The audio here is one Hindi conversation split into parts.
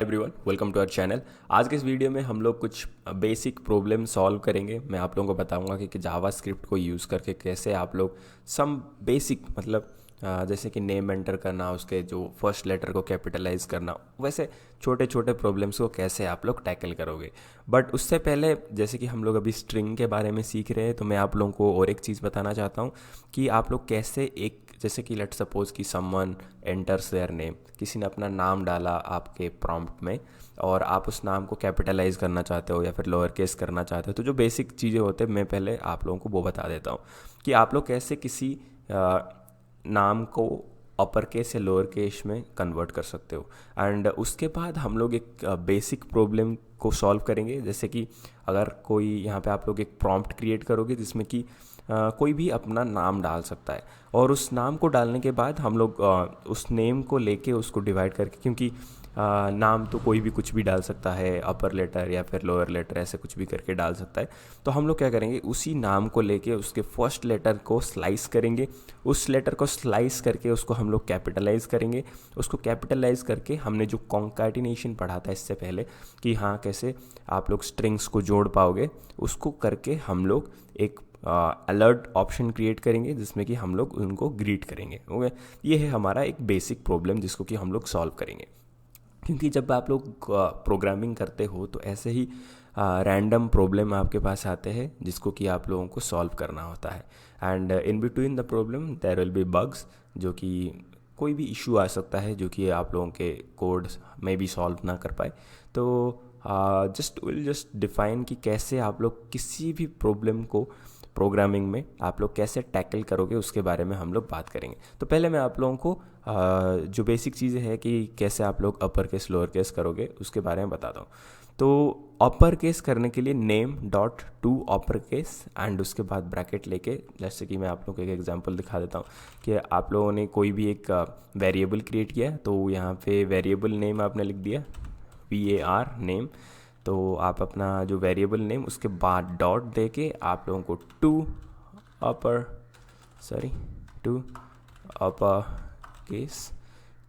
Everyone, welcome to our channel. आज के इस वीडियो में हम लोग कुछ बेसिक प्रॉब्लम सॉल्व करेंगे। मैं आप लोगों को बताऊंगा कि जावास्क्रिप्ट को यूज़ करके कैसे आप लोग सम बेसिक मतलब जैसे कि नेम एंटर करना, उसके जो फर्स्ट लेटर को कैपिटलाइज करना, वैसे छोटे छोटे प्रॉब्लम्स को कैसे आप लोग टैकल करोगे। बट उससे पहले जैसे कि हम लोग अभी स्ट्रिंग के बारे में सीख रहे हैं, तो मैं आप लोगों को और एक चीज़ बताना चाहता हूँ कि आप लोग कैसे एक, जैसे कि लेट सपोज कि समवन एंटर्स देयर नेम, किसी ने अपना नाम डाला आपके प्रॉम्प्ट में और आप उस नाम को कैपिटलाइज करना चाहते हो या फिर लोअर केस करना चाहते हो, तो जो बेसिक चीज़ें होते हैं मैं पहले आप लोगों को वो बता देता हूँ कि आप लोग कैसे किसी नाम को अपर केस या लोअर केस में कन्वर्ट कर सकते हो। एंड उसके बाद हम लोग एक बेसिक प्रॉब्लम को सॉल्व करेंगे। जैसे कि अगर कोई यहाँ पे आप लोग एक प्रॉम्प्ट क्रिएट करोगे जिसमें कि कोई भी अपना नाम डाल सकता है, और उस नाम को डालने के बाद हम लोग उस नेम को लेके उसको डिवाइड करके, क्योंकि नाम तो कोई भी कुछ भी डाल सकता है, अपर लेटर या फिर लोअर लेटर ऐसे कुछ भी करके डाल सकता है। तो हम लोग क्या करेंगे, उसी नाम को लेके उसके फर्स्ट लेटर को स्लाइस करेंगे, उस लेटर को स्लाइस करके उसको हम लोग कैपिटलाइज करेंगे। उसको कैपिटलाइज करके हमने जो कॉन्कैटिनेशन पढ़ा था इससे पहले कि हाँ कैसे आप लोग स्ट्रिंग्स को जोड़ पाओगे, उसको करके हम लोग एक अलर्ट ऑप्शन क्रिएट करेंगे जिसमें कि हम लोग उनको ग्रीट करेंगे। ओके, ये है हमारा एक बेसिक प्रॉब्लम जिसको कि हम लोग सॉल्व करेंगे। क्योंकि जब आप लोग प्रोग्रामिंग करते हो तो ऐसे ही रैंडम प्रॉब्लम आपके पास आते हैं जिसको कि आप लोगों को सॉल्व करना होता है। And in between the problem there will be bugs, जो कि कोई भी इशू आ सकता है जो कि आप लोगों के कोड में भी सॉल्व ना कर पाए। तो जस्ट डिफाइन कि कैसे आप लोग किसी भी प्रॉब्लम को प्रोग्रामिंग में आप लोग कैसे टैकल करोगे, उसके बारे में हम लोग बात करेंगे। तो पहले मैं आप लोगों को जो बेसिक चीज़ें हैं कि कैसे आप लोग अपर केस लोअर केस करोगे उसके बारे में बताता हूँ। तो अपर केस करने के लिए name dot to upper case and उसके बाद ब्रैकेट लेके, जैसे कि मैं आप लोगों को एक एग्जांपल दिखा देता हूँ कि आप लोगों ने कोई भी एक वेरिएबल क्रिएट किया, तो यहाँ पे वेरिएबल नेम आपने लिख दिया VAR नेम। तो आप अपना जो वेरिएबल नेम उसके बाद डॉट दे के आप लोगों को टू अपर केस,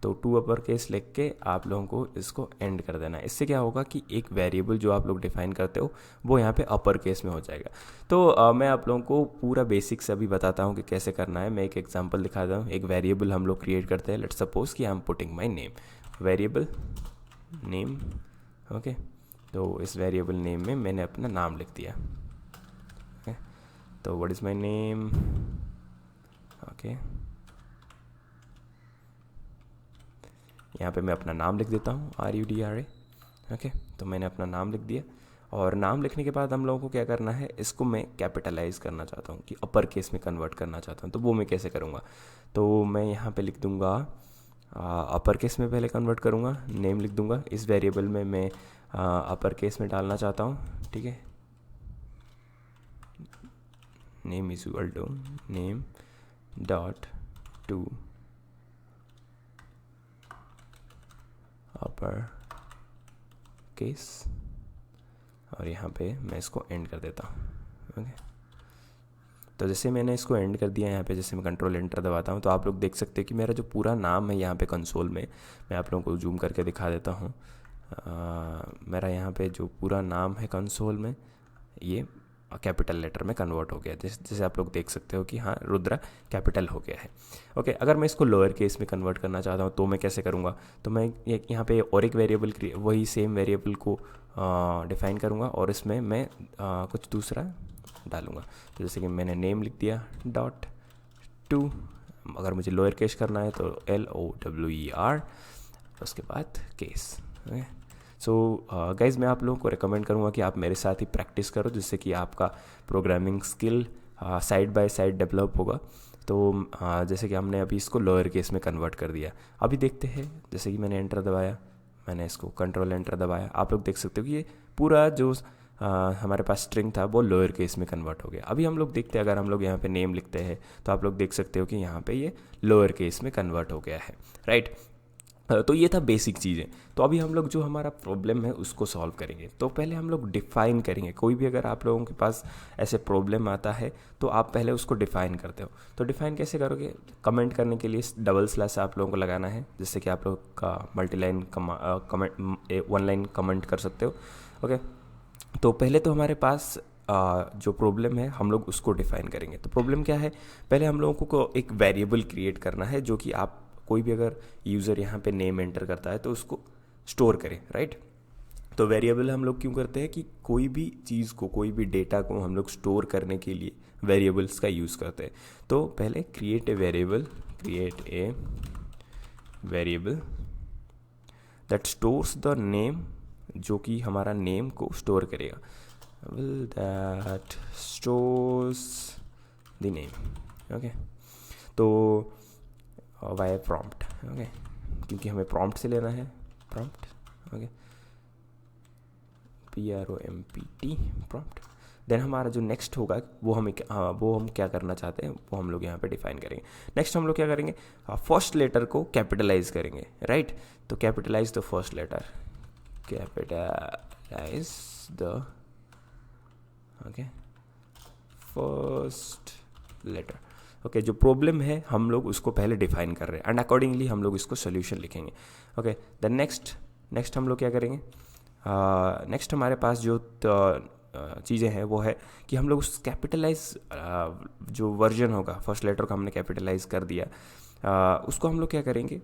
तो टू अपर केस लिख के आप लोगों को इसको एंड कर देना है। इससे क्या होगा कि एक वेरिएबल जो आप लोग डिफाइन करते हो वो यहाँ पे अपर केस में हो जाएगा। तो मैं आप लोगों को पूरा बेसिक से अभी बताता हूँ कि कैसे करना है। मैं एक एग्जांपल दिखाता हूँ। एक वेरिएबल हम लोग क्रिएट करते हैं। लेट्स सपोज कि I am putting my name, variable name. Okay, तो इस वेरिएबल नेम में मैंने अपना नाम लिख दिया। ओके, तो what is my name. Okay, यहाँ पे मैं अपना नाम लिख देता हूँ RUDRA। ओके, तो मैंने अपना नाम लिख दिया, और नाम लिखने के बाद हम लोगों को क्या करना है, इसको मैं कैपिटलाइज करना चाहता हूँ कि अपर केस में कन्वर्ट करना चाहता हूँ। तो वो मैं कैसे करूँगा, तो मैं यहाँ पे लिख दूँगा अपर केस में पहले कन्वर्ट करूँगा, नेम लिख दूँगा। इस वेरिएबल में मैं अपर केस में डालना चाहता हूँ, ठीक है। Name is equal to name dot to upper case, और यहाँ पे मैं इसको एंड कर देता हूँ। ओके, तो जैसे मैंने इसको एंड कर दिया यहाँ पे, जैसे मैं कंट्रोल एंटर दबाता हूँ तो आप लोग देख सकते हैं कि मेरा जो पूरा नाम है यहाँ पे कंसोल में, मैं आप लोगों को जूम करके दिखा देता हूँ। मेरा यहाँ पे जो पूरा नाम है कंसोल में, ये कैपिटल लेटर में कन्वर्ट हो गया। जैसे आप लोग देख सकते हो कि हाँ रुद्रा कैपिटल हो गया है। ओके, अगर मैं इसको लोअर केस में कन्वर्ट करना चाहता हूँ तो मैं कैसे करूँगा, तो मैं यहाँ पे और एक वेरिएबल वही सेम वेरिएबल को डिफाइन करूँगा और इसमें मैं कुछ दूसरा डालूँगा। तो जैसे कि मैंने नेम लिख दिया डॉट टू, अगर मुझे लोअर केस करना है तो LOWER, उसके बाद केस। ओके, सो गाइज़, मैं आप लोगों को रिकमेंड करूँगा कि आप मेरे साथ ही प्रैक्टिस करो, जिससे कि आपका programming skill side by side develop होगा। तो जैसे कि हमने अभी इसको लोअर केस में कन्वर्ट कर दिया। अभी देखते हैं, जैसे कि मैंने एंटर दबाया, मैंने इसको कंट्रोल एंटर दबाया, आप लोग देख सकते हो कि ये पूरा जो हमारे पास स्ट्रिंग था वो लोअर केस में कन्वर्ट हो गया। अभी हम लोग देखते हैं, अगर हम लोग यहाँ पे नेम लिखते हैं तो आप लोग देख सकते हो कि यहाँ पे ये लोअर केस में कन्वर्ट हो गया है, राइट। तो ये था बेसिक चीज़ें। तो अभी हम लोग जो हमारा प्रॉब्लम है उसको सॉल्व करेंगे। तो पहले हम लोग डिफ़ाइन करेंगे। कोई भी अगर आप लोगों के पास ऐसे प्रॉब्लम आता है तो आप पहले उसको डिफ़ाइन करते हो। तो डिफ़ाइन कैसे करोगे? कमेंट करने के लिए डबल स्लैश आप लोगों को लगाना है, जिससे कि आप लोग का multiline comment, one line comment कर सकते हो। ओके, तो पहले तो हमारे पास जो प्रॉब्लम है हम लोग उसको डिफ़ाइन करेंगे। तो प्रॉब्लम क्या है? पहले हम लोगों को एक वेरिएबल क्रिएट करना है, जो कि आप कोई भी अगर यूज़र यहाँ पे नेम एंटर करता है तो उसको स्टोर करें, राइट। तो वेरिएबल हम लोग क्यों करते हैं कि कोई भी चीज़ को, कोई भी डेटा को हम लोग स्टोर करने के लिए वेरिएबल्स का यूज़ करते हैं। तो पहले create a variable that stores the name, जो कि हमारा नेम को स्टोर करेगा। will that stores the name, okay. तो वाई प्रॉम्प्ट, ओके, क्योंकि हमें प्रॉम्प्ट से लेना है, prompt, okay, PROMPT prompt. Then हमारा जो नेक्स्ट होगा वो हम क्या करना चाहते हैं वो हम लोग यहाँ पे डिफाइन करेंगे। नेक्स्ट हम लोग क्या करेंगे? फर्स्ट लेटर को कैपिटलाइज करेंगे, राइट। तो capitalize the first letter, capitalize the, okay, first letter. Okay, जो प्रॉब्लम है हम लोग उसको पहले डिफाइन कर रहे हैं एंड अकॉर्डिंगली हम लोग इसको सोल्यूशन लिखेंगे। ओके, देन नेक्स्ट हम लोग क्या करेंगे? नेक्स्ट हमारे पास जो चीज़ें हैं वो है कि हम लोग उस कैपिटलाइज जो वर्जन होगा, फर्स्ट लेटर को हमने कैपिटलाइज कर दिया, उसको हम लोग क्या करेंगे?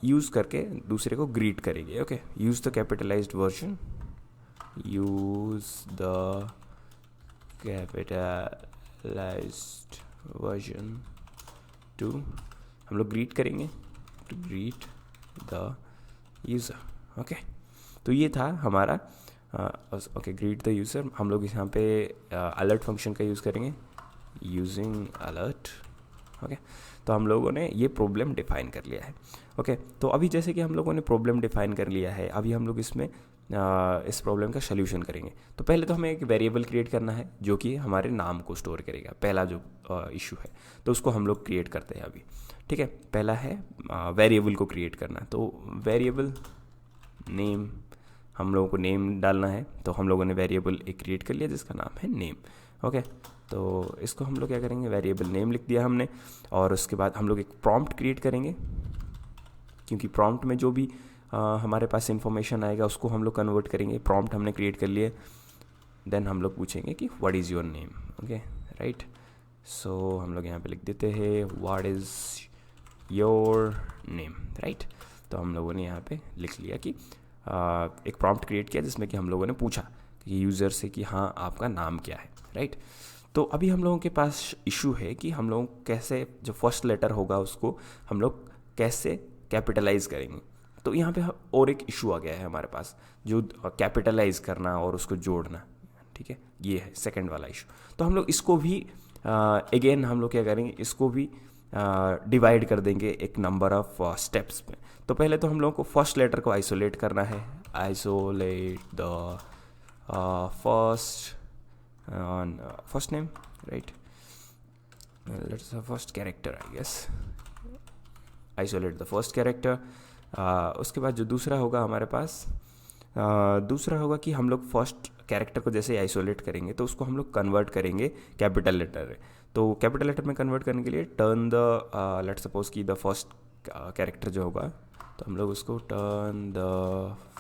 यूज़ करके दूसरे को ग्रीट करेंगे। Okay, use the capitalised version, use the capitalized version to, हम लोग ग्रीट करेंगे, to greet the user। Okay, तो ये था हमारा ओके, ग्रीट द यूज़र। हम लोग यहाँ पे अलर्ट फंक्शन का यूज़ करेंगे, यूजिंग अलर्ट। ओके, तो हम लोगों ने ये प्रॉब्लम डिफाइन कर लिया है। ओके, तो अभी जैसे कि हम लोगों ने प्रॉब्लम डिफाइन कर लिया है, अभी हम लोग इसमें इस प्रॉब्लम का सल्यूशन करेंगे। तो पहले तो हमें एक वेरिएबल क्रिएट करना है जो कि हमारे नाम को स्टोर करेगा। पहला जो इशू है तो उसको हम लोग क्रिएट करते हैं अभी, ठीक है। पहला है वेरिएबल को क्रिएट करना। तो वेरिएबल नेम, हम लोगों को नेम डालना है, तो हम लोगों ने वेरिएबल एक क्रिएट कर लिया जिसका नाम है नेम। ओके, तो इसको हम लोग क्या करेंगे? वेरिएबल नेम लिख दिया हमने, और उसके बाद हम लोग एक प्रॉम्प्ट क्रिएट करेंगे, क्योंकि प्रॉम्प्ट में जो भी हमारे पास इंफॉर्मेशन आएगा उसको हम लोग कन्वर्ट करेंगे। प्रॉम्प्ट हमने क्रिएट कर लिए, देन हम लोग पूछेंगे कि what is your name, okay, right. So हम लोग यहाँ पे लिख देते हैं what is your name, right. तो हम लोगों ने यहाँ पे लिख लिया कि एक प्रॉम्प्ट क्रिएट किया जिसमें कि हम लोगों ने पूछा कि यूज़र से कि हाँ आपका नाम क्या है, राइट। तो अभी हम लोगों के पास इशू है कि हम लोग कैसे जो फर्स्ट लेटर होगा उसको हम लोग कैसे कैपिटलाइज करेंगे। तो यहाँ पे और एक इशू आ गया है हमारे पास, जो कैपिटलाइज करना और उसको जोड़ना, ठीक है, ये है सेकंड वाला इशू। तो हम लोग इसको भी अगेन हम लोग क्या करेंगे? इसको भी डिवाइड कर देंगे एक नंबर ऑफ स्टेप्स में। तो पहले तो हम लोगों को फर्स्ट लेटर को आइसोलेट करना है, isolate the first name, right, let's first character, I guess, isolate the first character. उसके बाद जो दूसरा होगा हमारे पास, दूसरा होगा कि हम लोग फर्स्ट कैरेक्टर को जैसे आइसोलेट करेंगे तो उसको हम लोग कन्वर्ट करेंगे कैपिटल लेटर में। तो कैपिटल लेटर में कन्वर्ट करने के लिए टर्न द, लेट्स सपोज कि द फर्स्ट कैरेक्टर जो होगा, तो हम लोग उसको turn the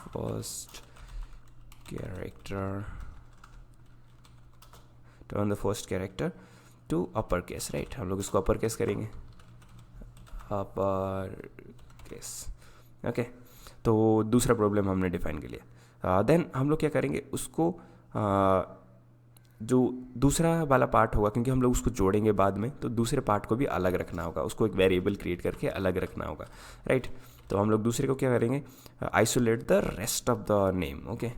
first character to upper case, right. हम लोग इसको अपर केस करेंगे, अपर केस, ओके। तो दूसरा प्रॉब्लम हमने डिफाइन कर लिया। देन हम लोग क्या करेंगे? उसको जो दूसरा वाला पार्ट होगा, क्योंकि हम लोग उसको जोड़ेंगे बाद में, तो दूसरे पार्ट को भी अलग रखना होगा, उसको एक वेरिएबल क्रिएट करके अलग रखना होगा, राइट। तो हम लोग दूसरे को क्या करेंगे? Isolate the rest of the name, okay,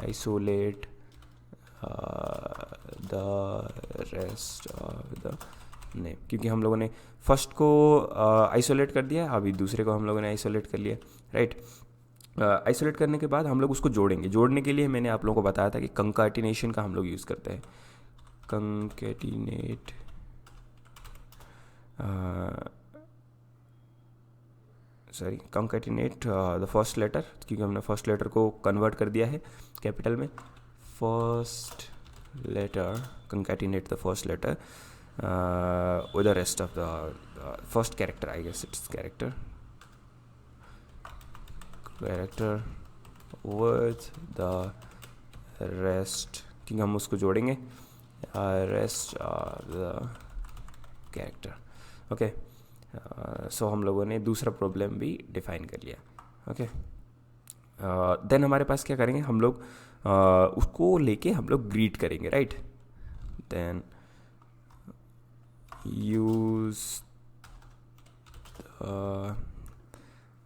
isolate the rest of the name, क्योंकि हम लोगों ने फर्स्ट को आइसोलेट कर दिया, अभी दूसरे को हम लोगों ने आइसोलेट कर लिया, राइट। आइसोलेट करने के बाद हम लोग उसको जोड़ेंगे। जोड़ने के लिए मैंने आप लोगों को बताया था कि कंकाटिनेशन का हम लोग यूज़ करते हैं, concatenate sorry concatenate the first letter, क्योंकि हमने फर्स्ट लेटर को कन्वर्ट कर दिया है कैपिटल में. First letter, concatenate the first letter with the rest of the first character, I guess it's character with the rest, क्योंकि हम उसको जोड़ेंगे rest of the character. Okay, so हम लोगों ने दूसरा प्रॉब्लम भी डिफाइन कर लिया. ओके, देन हमारे पास क्या करेंगे, हम लोग उसको लेके हम लोग ग्रीट करेंगे, right. Then use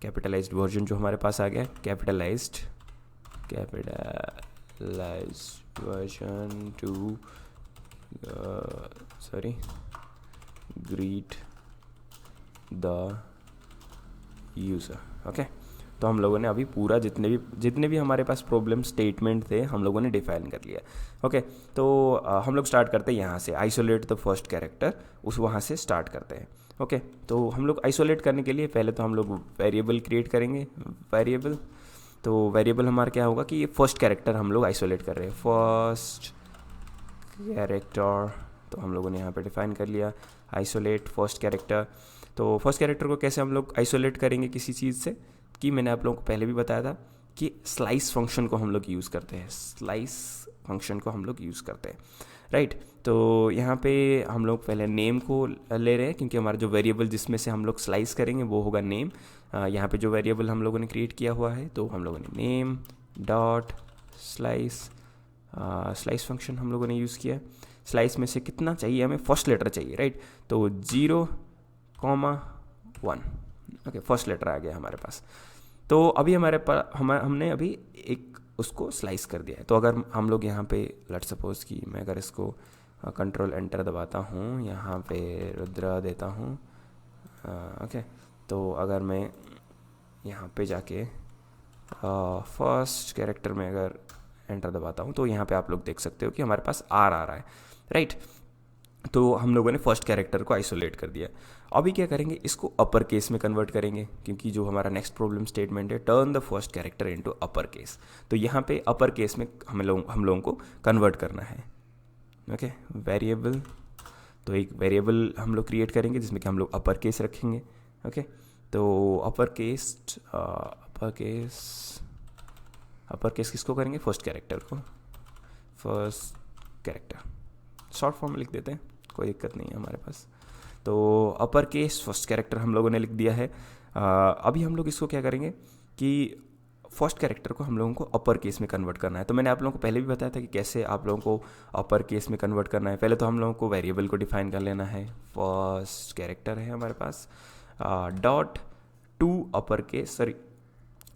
capitalized version जो हमारे पास आ गया, capitalized version to greet the user. Okay, तो हम लोगों ने अभी पूरा जितने भी हमारे पास प्रॉब्लम स्टेटमेंट थे हम लोगों ने डिफाइन कर लिया. ओके, तो हम लोग स्टार्ट करते हैं यहाँ से, आइसोलेट द फर्स्ट कैरेक्टर, उस वहाँ से स्टार्ट करते हैं. ओके, तो हम लोग आइसोलेट करने के लिए पहले तो हम लोग वेरिएबल क्रिएट करेंगे. वेरिएबल, तो वेरिएबल हमारा क्या होगा कि ये फर्स्ट कैरेक्टर हम लोग आइसोलेट कर रहे हैं, फर्स्ट कैरेक्टर. तो हम लोगों ने यहाँ पे डिफाइन कर लिया आइसोलेट फर्स्ट कैरेक्टर. तो फर्स्ट कैरेक्टर को कैसे हम लोग आइसोलेट करेंगे किसी चीज़ से, कि मैंने आप लोगों को पहले भी बताया था कि स्लाइस फंक्शन को हम लोग यूज़ करते हैं, स्लाइस फंक्शन को हम लोग यूज़ करते हैं, राइट. तो यहाँ पे हम लोग पहले नेम को ले रहे हैं, क्योंकि हमारा जो वेरिएबल जिसमें से हम लोग स्लाइस करेंगे वो होगा नेम. यहाँ पे जो वेरिएबल हम लोगों ने क्रिएट किया हुआ है, तो हम लोगों ने नेम डॉट स्लाइस फंक्शन हम लोगों ने यूज़ किया. स्लाइस में से कितना चाहिए हमें, फर्स्ट लेटर चाहिए, राइट. तो 0,1. ओके, फर्स्ट लेटर आ गया हमारे पास. तो अभी हमारे पास हमने अभी एक उसको स्लाइस कर दिया है. तो अगर हम लोग यहाँ पे लेट्स सपोज कि मैं अगर इसको कंट्रोल एंटर दबाता हूँ, यहाँ पे रुद्र देता हूँ. ओके, तो अगर मैं यहाँ पे जाके फर्स्ट कैरेक्टर में अगर एंटर दबाता हूँ, तो यहाँ पे आप लोग देख सकते हो कि हमारे पास आर आ रहा है, राइट. तो हम लोगों ने फर्स्ट कैरेक्टर को आइसोलेट कर दिया. अभी क्या करेंगे, इसको अपर केस में कन्वर्ट करेंगे, क्योंकि जो हमारा नेक्स्ट प्रॉब्लम स्टेटमेंट है turn the first character into upper case. तो यहाँ पे अपर केस में हम लोगों को कन्वर्ट करना है. ओके, वेरिएबल, तो एक वेरिएबल हम लोग क्रिएट करेंगे जिसमें कि हम लोग अपर केस रखेंगे. ओके, तो अपर केस किसको करेंगे, फर्स्ट कैरेक्टर को. फर्स्ट कैरेक्टर शॉर्ट फॉर्म में लिख देते हैं, कोई दिक्कत नहीं है हमारे पास. तो अपर केस फर्स्ट कैरेक्टर हम लोगों ने लिख दिया है. अभी हम लोग इसको क्या करेंगे कि फर्स्ट कैरेक्टर को हम लोगों को अपर केस में कन्वर्ट करना है. तो मैंने आप लोगों को पहले भी बताया था कि कैसे आप लोगों को अपर केस में कन्वर्ट करना है. पहले तो हम लोगों को वेरिएबल को डिफाइन कर लेना है. फर्स्ट कैरेक्टर है हमारे पास, dot to upper case, sorry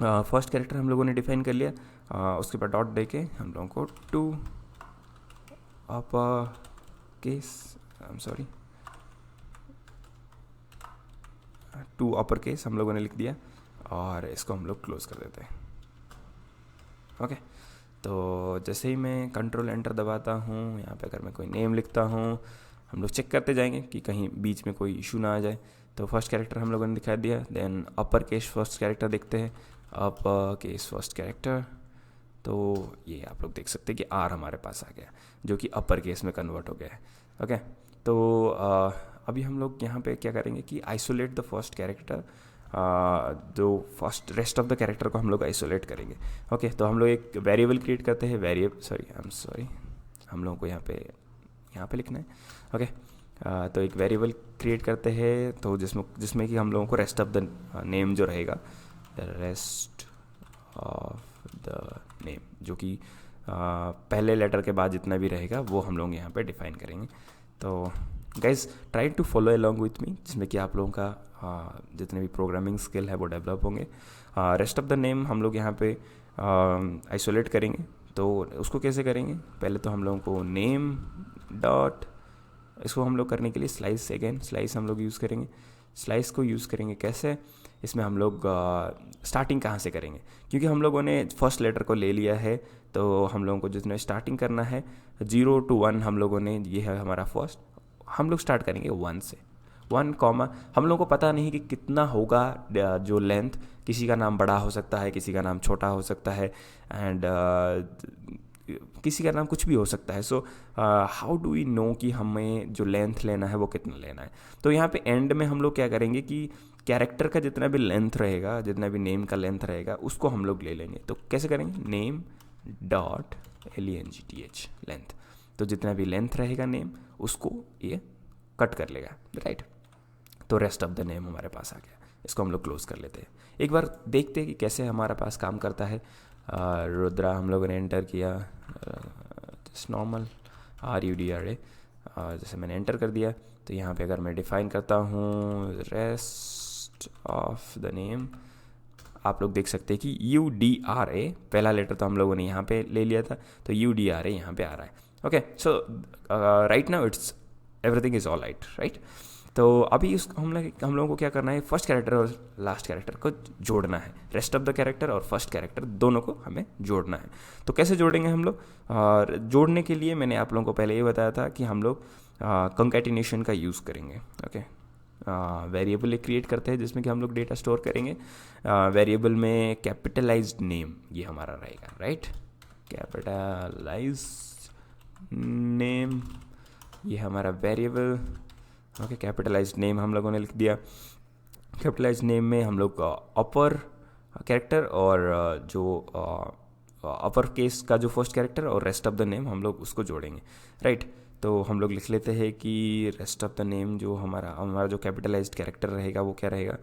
first character हम लोगों ने डिफाइन कर लिया. उसके बाद डॉट दे के हम लोगों को to upper case, to upper case हम लोगों ने लिख दिया, और इसको हम लोग क्लोज कर देते हैं. ओके, तो जैसे ही मैं कंट्रोल एंटर दबाता हूँ, यहाँ पे अगर मैं कोई नेम लिखता हूँ, हम लोग चेक करते जाएंगे कि कहीं बीच में कोई इशू ना आ जाए. तो फर्स्ट कैरेक्टर हम लोगों ने दिखा दिया. Then upper case first character देखते हैं, अपर केस फर्स्ट कैरेक्टर. तो ये आप लोग देख सकते हैं कि आर हमारे पास आ गया, जो कि अपर केस में कन्वर्ट हो गया है. ओके, तो अभी हम लोग यहाँ पे क्या करेंगे कि आइसोलेट द फर्स्ट कैरेक्टर, जो first rest of the character को हम लोग आइसोलेट करेंगे. ओके, तो हम लोग एक वेरिएबल क्रिएट करते हैं. हम लोगों को यहाँ पे लिखना है. ओके, तो एक वेरिएबल क्रिएट करते हैं, तो जिसमें कि हम लोगों को रेस्ट ऑफ द नेम जो रहेगा, रेस्ट ऑफ द नेम, जो कि पहले लेटर के बाद जितना भी रहेगा वो हम लोग यहाँ पे डिफाइन करेंगे. तो guys try to follow along with me, जिसमें कि आप लोगों का जितने भी प्रोग्रामिंग स्किल है वो डेवलप होंगे. रेस्ट ऑफ द नेम हम लोग यहाँ पे आइसोलेट करेंगे. तो उसको कैसे करेंगे, पहले तो हम लोगों को नेम डॉट, इसको हम लोग करने के लिए स्लाइस हम लोग यूज़ करेंगे. स्लाइस को यूज़ करेंगे कैसे, इसमें हम लोग स्टार्टिंग कहाँ से करेंगे, क्योंकि हम लोगों ने फर्स्ट लेटर को ले लिया है. तो हम लोगों को जितने स्टार्टिंग करना है 0 to 1 हम लोगों ने, ये है हमारा फर्स्ट, हम लोग स्टार्ट करेंगे 1 से. 1 कॉमा, हम लोगों को पता नहीं कि कितना होगा जो लेंथ, किसी का नाम बड़ा हो सकता है, किसी का नाम छोटा हो सकता है, एंड किसी का नाम कुछ भी हो सकता है. So how do we know कि हमें जो लेंथ लेना है वो कितना लेना है. तो यहाँ पे एंड में हम लोग क्या करेंगे कि कैरेक्टर का जितना भी लेंथ रहेगा, जितना भी नेम का लेंथ रहेगा, उसको हम लोग ले लेंगे. तो कैसे करेंगे, नेम डॉट length लेंथ. तो जितना भी लेंथ रहेगा नेम, उसको ये कट कर लेगा, राइट. तो रेस्ट ऑफ द नेम हमारे पास आ गया. इसको हम लोग क्लोज कर लेते हैं. एक बार देखते हैं कि कैसे हमारे पास काम करता है. रुद्रा हम लोगों ने एंटर किया, जस्ट नॉर्मल RUDRA, जैसे मैंने एंटर कर दिया. तो यहाँ पे अगर मैं डिफाइन करता हूँ रेस्ट ऑफ द नेम, आप लोग देख सकते हैं कि UDRA, पहला लेटर तो हम लोगों ने यहाँ पे ले लिया था, तो UDRA यहाँ पे आ रहा है. Okay, so right now it's everything is all right. तो अभी हम लोगों को क्या करना है, फर्स्ट कैरेक्टर और लास्ट कैरेक्टर को जोड़ना है. रेस्ट ऑफ द कैरेक्टर और फर्स्ट कैरेक्टर दोनों को हमें जोड़ना है. तो कैसे जोड़ेंगे हम लोग, और जोड़ने के लिए मैंने आप लोगों को पहले ये बताया था कि हम लोग कंकैटिनेशन का यूज़ करेंगे. ओके, वेरिएबल एक क्रिएट करते हैं जिसमें कि हम लोग डेटा स्टोर करेंगे. वेरिएबल में कैपिटलाइज्ड नेम ये हमारा रहेगा, राइट. कैपिटलाइज्ड नेम ये हमारा वेरिएबल. ओके, कैपिटलाइज्ड नेम हम लोगों ने लिख दिया. कैपिटलाइज्ड नेम में हम लोग अपर कैरेक्टर और जो अपर केस का जो फर्स्ट कैरेक्टर और रेस्ट ऑफ द नेम हम लोग उसको जोड़ेंगे, राइट. तो हम लोग लिख लेते हैं कि रेस्ट ऑफ द नेम जो हमारा जो कैपिटलाइज्ड कैरेक्टर रहेगा वो क्या रहेगा,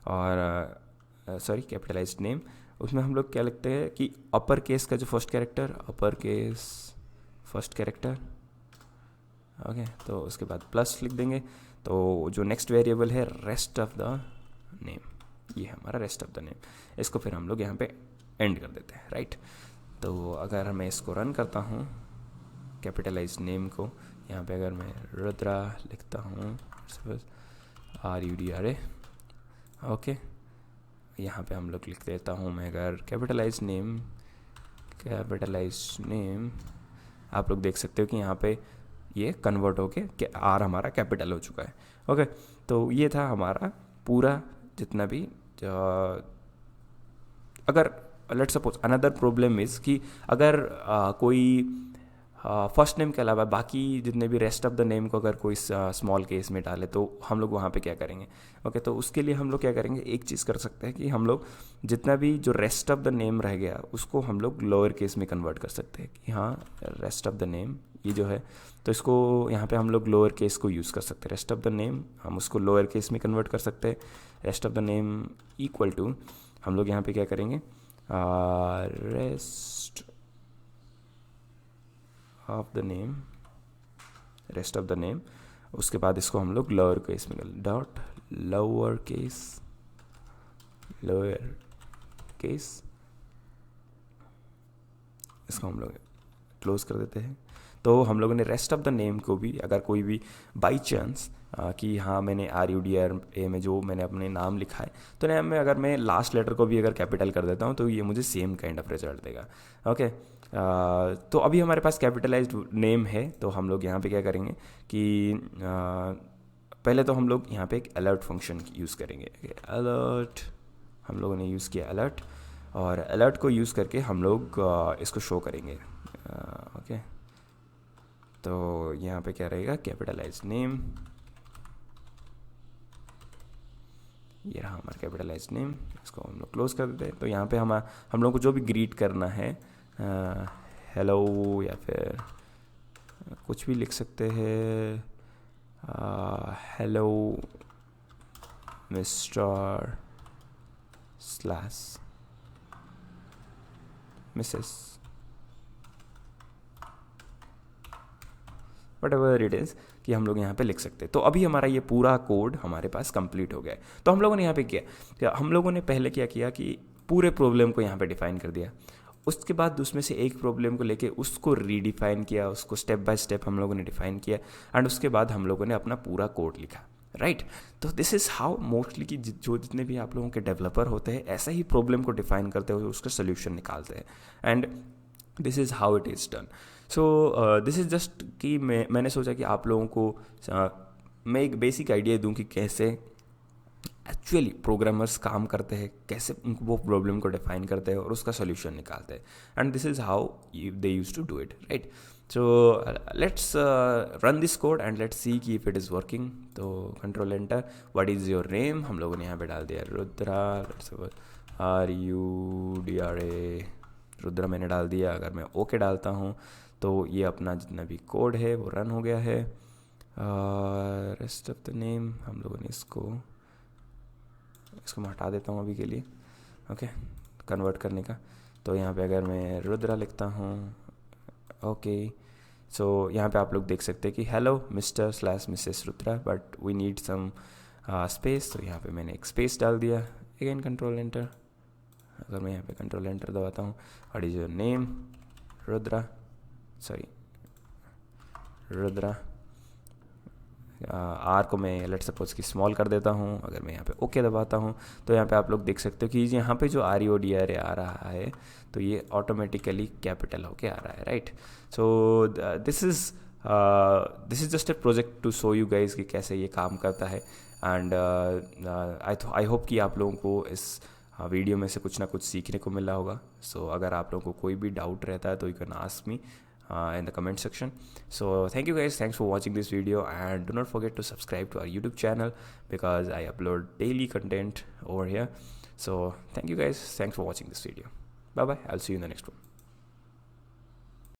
और सॉरी कैपिटलाइज्ड नेम, उसमें हम लोग क्या लिखते हैं कि अपर केस का जो फर्स्ट कैरेक्टर, अपर केस फर्स्ट कैरेक्टर. ओके, तो उसके बाद प्लस लिख देंगे. तो जो नेक्स्ट वेरिएबल है रेस्ट ऑफ द नेम, ये हमारा रेस्ट ऑफ द नेम. इसको फिर हम लोग यहाँ पे एंड कर देते हैं, राइट. तो अगर मैं इसको रन करता हूँ कैपिटलाइज्ड नेम को, यहाँ पे अगर मैं रुद्रा लिखता हूँ RUDRA, ओके, यहाँ पे हम लोग लिख देता हूँ मैं अगर कैपिटलाइज्ड नेम, आप लोग देख सकते हो कि यहाँ पे ये कन्वर्ट होके R हमारा कैपिटल हो चुका है. ओके, तो ये था हमारा पूरा जितना भी. अगर let suppose another problem is कि अगर कोई फर्स्ट नेम के अलावा बाकी जितने भी रेस्ट ऑफ द नेम को अगर कोई स्मॉल केस में डाले तो हम लोग वहाँ पे क्या करेंगे. ओके, तो उसके लिए हम लोग क्या करेंगे, एक चीज़ कर सकते हैं कि हम लोग जितना भी जो रेस्ट ऑफ द नेम रह गया उसको हम लोग लोअर केस में कन्वर्ट कर सकते हैं कि हाँ रेस्ट ऑफ द नेम ये जो है, तो इसको यहाँ पे हम लोग लोअर केस को यूज़ कर सकते हैं. रेस्ट ऑफ द नेम हम उसको लोअर केस में कन्वर्ट कर सकते हैं. Rest of the name equal to हम लोग यहाँ पे क्या करेंगे, रेस्ट ऑफ द नेम, उसके बाद इसको हम लोग लोअर केस में डॉट लोअर केस इसको हम लोग क्लोज कर देते हैं. तो हम लोगों ने रेस्ट ऑफ द नेम को भी अगर कोई भी बाई चांस कि हाँ मैंने RUDRA में जो मैंने अपने नाम लिखा है तो नाम में अगर मैं लास्ट लेटर को भी अगर कैपिटल कर देता हूँ तो ये मुझे सेम काइंड ऑफ रिजल्ट देगा. ओके, तो अभी हमारे पास कैपिटलाइज्ड नेम है. तो हम लोग यहाँ पे क्या करेंगे कि पहले तो हम लोग यहाँ पे एक अलर्ट फंक्शन यूज़ करेंगे. अलर्ट हम लोगों ने यूज़ किया अलर्ट, और अलर्ट को यूज़ करके हम लोग इसको शो करेंगे. ओके, तो यहाँ पे क्या रहेगा, कैपिटलाइज्ड नेम, ये रहा हमारा कैपिटलाइज्ड नेम. इसको हम लोग क्लोज कर देते हैं. तो यहाँ पे हम लोग को जो भी ग्रीट करना है, हेलो या फिर कुछ भी लिख सकते हैं, hello mister slash Mrs, whatever it is, कि हम लोग यहाँ पे लिख सकते हैं. तो अभी हमारा ये पूरा कोड हमारे पास कंप्लीट हो गया है. तो हम लोगों ने यहाँ पे किया, हम लोगों ने पहले क्या किया कि पूरे प्रॉब्लम को यहाँ पे डिफाइन कर दिया. उसके बाद उसमें से एक प्रॉब्लम को लेके उसको रीडिफाइन किया, उसको स्टेप बाय स्टेप हम लोगों ने डिफाइन किया, एंड उसके बाद हम लोगों ने अपना पूरा कोड लिखा, राइट. तो दिस इज़ हाउ मोस्टली कि जो जितने भी आप लोगों के डेवलपर होते हैं ऐसा ही प्रॉब्लम को डिफाइन करते हुए उसका सोल्यूशन निकालते हैं, and this is how it is done. So this is just कि मैंने सोचा कि आप लोगों को मैं एक बेसिक आइडिया दूं कि कैसे एक्चुअली प्रोग्रामर्स काम करते हैं, कैसे उनको वो प्रॉब्लम को डिफाइन करते हैं और उसका सोल्यूशन निकालते हैं. And this is how they use to do it, right. So let's run this code and let's see कि इफ इट इज़ वर्किंग. तो control enter. What is your name, हम लोगों ने यहाँ पे डाल दिया रुद्रा. RUDRA, रुद्रा मैंने डाल दिया. अगर मैं ओके डालता हूँ तो ये अपना जितना भी कोड है वो रन हो गया है. रेस्ट ऑफ द नेम हम लोगों ने इसको मैं हटा देता हूँ अभी के लिए. ओके, कन्वर्ट करने का. तो यहाँ पे अगर मैं रुद्रा लिखता हूँ, ओके, सो यहाँ पे आप लोग देख सकते हैं कि hello Mr/Mrs. Rudra, but we need some space. तो यहाँ पे मैंने एक स्पेस डाल दिया. Again control enter. अगर मैं यहाँ पे कंट्रोल एंटर दबाता हूँ, what is your name, Rudra, sorry Rudra. R को मैं लेट सपोज कि स्मॉल कर देता हूँ. अगर मैं यहाँ पे ओके दबाता हूँ तो यहाँ पे आप लोग देख सकते हो कि यहाँ पे जो RUDRA आ रहा है तो ये ऑटोमेटिकली कैपिटल होके आ रहा है, right. So this is just a project to show you guys कि कैसे ये काम करता है. एंड आई होप कि आप लोगों को इस वीडियो में से कुछ ना कुछ सीखने को मिला होगा. सो अगर आप लोगों को कोई भी डाउट रहता है तो you can ask me in the comment section. So thank you guys, thanks for watching this video, and do not forget to subscribe to our YouTube channel because I upload daily content over here. So thank you guys, thanks for watching this video. Bye bye, I'll see you in the next one.